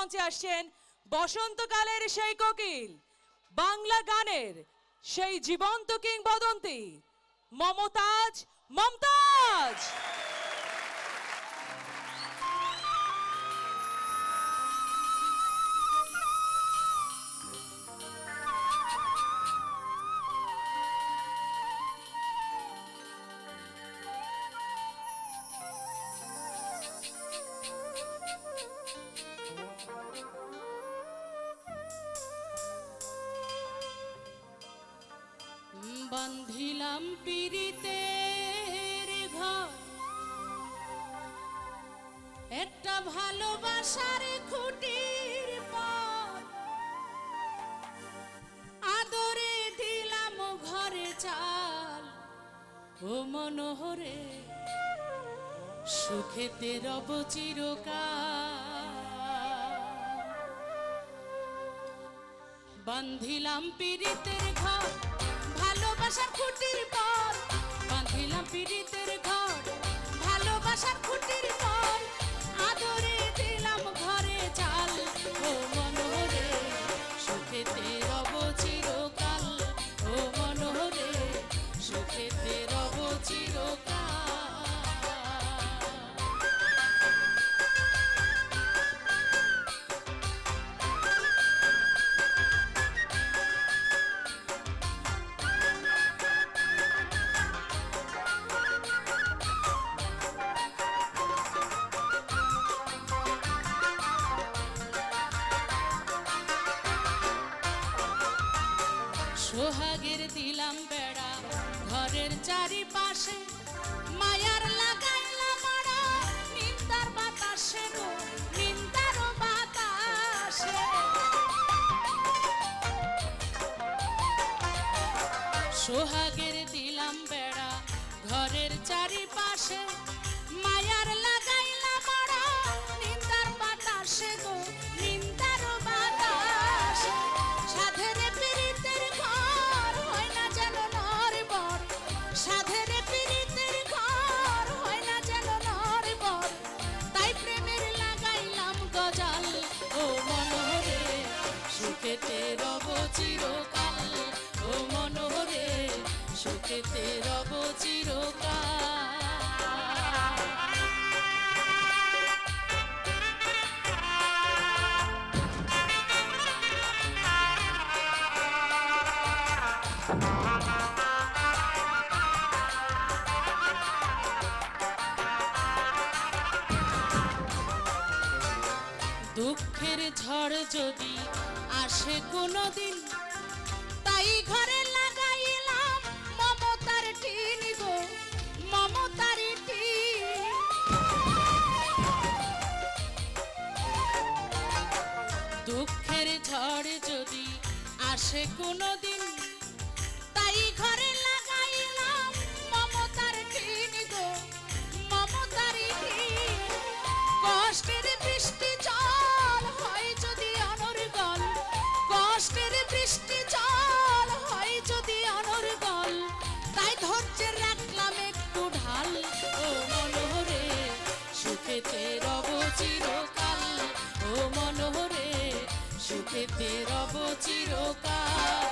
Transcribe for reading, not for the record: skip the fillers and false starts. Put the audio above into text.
মঞ্চে আসছেন বসন্তকালের সেই কোকিল, বাংলা গানের সেই জীবন্ত কিংবদন্তি মমতাজ মমতাজ। বান্ধিলাম পিরিতের ঘর, একটা ভালোবাসার খুঁটির পর, আদরে দিলাম ঘরে চাল, ও মনোহরে সুখেতে রব চিরকাল। বান্ধিলাম পিরিতের ঘর, ভালোবাসার খুঁটির পর, বাঁধিলাম পীড়িতের ঘর, ভালোবাসার খুঁটির পর, আদরে দিলাম ঘরে চাল, ও মনোহরে সুখেতে রব চিরকাল, ও মনোহরে সুখেতে রব চিরকাল। সোহাগের দিলাম বেড়া ঘরের চারিপাশে, মায়ার লাগাইলাম মারা নিন্দার বাতাসে গো, নিন্দার বাতাসে। সোহাগের দিলাম বেড়া ঘরের চারিপাশে, মায়ার লাগাইলাম মারা নিন্দার বাতাসে গো, নিন্দার বাতাসে। সাধের পীড়িতের ঘর হয় না যেন নর বর, সাধের পীড়িতের ঘর হয় না যেন নর বর, তাই প্রেমের লাগাইলাম গজাল, ও মনোহরে সুখেতে রব চিরকাল, ও মনোহরে সুখেতে রব চিরকাল। দুঃখের ঝড় যদি আসে কোনোদিন, তাই ঘরে লাগাইলাম মমতার টিন গো, মমতার টিন। দুঃখের ঝড় যদি আসে কোনোদিন, তাই ঘরে লাগাইলাম মমতার টিন গো, মমতার টিন। কষ্টের বৃষ্টি জল হয় যদি অনর্গল, কষ্টের বৃষ্টি জল হয় যদি অনর্গল, তাই ধৈর্যের রাখলাম একটু ঢাল, ও মনোহরে সুখেতে রব চিরকাল, ও মনোহরে সুখেতে রব চিরকাল।